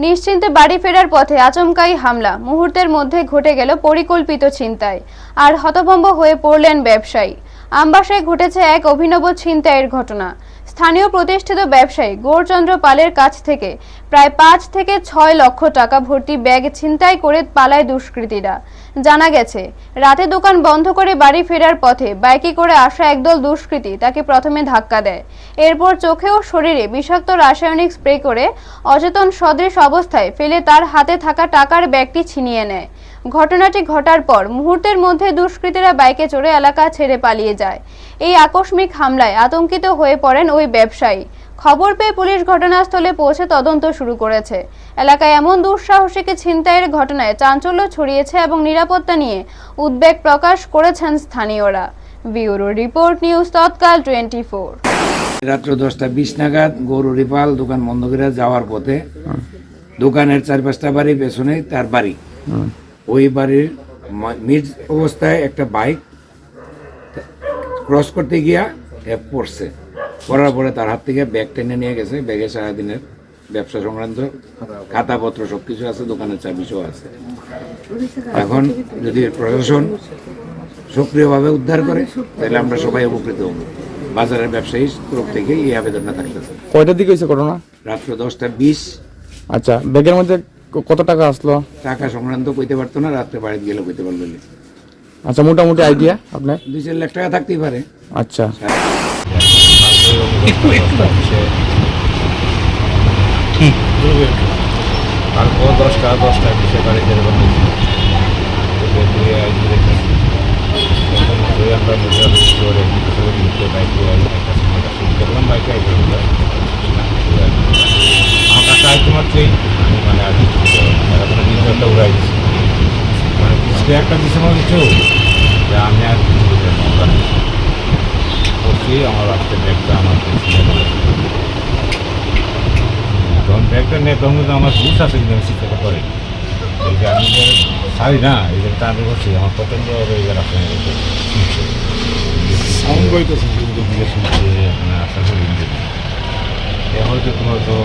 নিশ্চিন্তে বাড়ি ফেরার পথে আচমকাই হামলা, মুহূর্তের মধ্যে ঘটে গেল পরিকল্পিত ছিনতাই। আর হতভম্ব হয়ে পড়লেন ব্যবসায়ী। আমবাসায় ঘটেছে এক অভিনব ছিনতাইয়ের ঘটনা। স্থানীয় প্রতিষ্ঠিত ব্যবসায়ী গৌরচন্দ্র পালের কাছ থেকে প্রায় 5 থেকে 6 লক্ষ টাকা ভর্তি ব্যাগ ছিনতাই করে পালায় দুষ্কৃতীরা। জানা গেছে, রাতে দোকান বন্ধ করে বাড়ি ফেরার পথে বাইকে করে আসা একদল দুষ্কৃতী তাকে প্রথমে ধাক্কা দেয়। এরপর চোখে ও শরীরে বিষাক্ত রাসায়নিক স্প্রে করে অচেতন সদৃশ অবস্থায় ফেলে তার হাতে থাকা টাকার ব্যাগটি ছিনিয়ে নেয়। ঘটনাটি ঘটার পর মুহূর্তের মধ্যে দুষ্কৃতীরা বাইকে চড়ে এলাকা ছেড়ে পালিয়ে যায়। এই আকস্মিক হামলায় আতঙ্কিত হয়ে পড়েন ওই ব্যবসায়ী। খবর পেয়ে পুলিশ ঘটনাস্থলে পৌঁছে তদন্ত শুরু করেছে। এলাকায় এমন দুঃসাহসিক ছিনতাইয়ের ঘটনায় চাঞ্চল্য ছড়িয়েছে এবং নিরাপত্তা নিয়ে উদ্বেগ প্রকাশ করেছেন স্থানীয়রা। ব্যুরো রিপোর্ট, নিউজ তৎকাল 24। রাত্র 10:20 নাগাদ গৌরী পাল দোকান বন্ধ করে যাওয়ার পথে দোকানের 4-5টা বাড়ি পেছনে তার বাড়ি, ওই বাড়ির মিড অবস্থায় একটা বাইক ক্রস করতে গিয়া পড়ছে। পড়ার পরে তার হাত থেকে ব্যাগ টেনে নিয়ে গেছে। ব্যাগে সারাদিনের ব্যবসা সংক্রান্ত খাতাপত্র সবকিছু আছে, দোকানের চাবিও আছে। এখন যদি প্রশাসন সক্রিয়ভাবে উদ্ধার করে তাহলে আমরা সবাই উপকৃত হব। বাজারের ব্যবসায়ী তরফ থেকে এই আবেদনটা থাকতেছে। কয়টার দিকে হয়েছে ঘটনা? রাত্র 10:20। আচ্ছা, ব্যাগের মধ্যে কত টাকা আসলো? টাকা সংক্রান্ত কইতে পারতো না, রাত্রে বাড়িতে গেলে কইতে পারলো। আচ্ছা, মোটামুটি আইডিয়া আপনার? 2-4 লাখ টাকা থাকতেই পারে। আচ্ছা, তারপর 10টা বিশে বাড়িতে দেখলাম বাইকে আমার কাছে আসতে মাত্রই আমি মানে আর কিছু নিজেরটা উড়াই দিচ্ছি, মানে কিছু একটা দিচ্ছে মনে কিছু যে আমি আর কিছু করছি। আমার রাস্তায় ব্যাগটা আমার যখন ব্যাগটা নেই তখন কিন্তু আমার বুঝ আছে, কিন্তু আমি শিক্ষাটা করে এই যে আমি যে ছাড়ি না, এই যে আমি করছি আমার পছন্দ হবে। এই যে রাস্তায় সাউন্ড বইতেছে দিকে শুনছে, মানে আশা করি হয়তো তোমার তো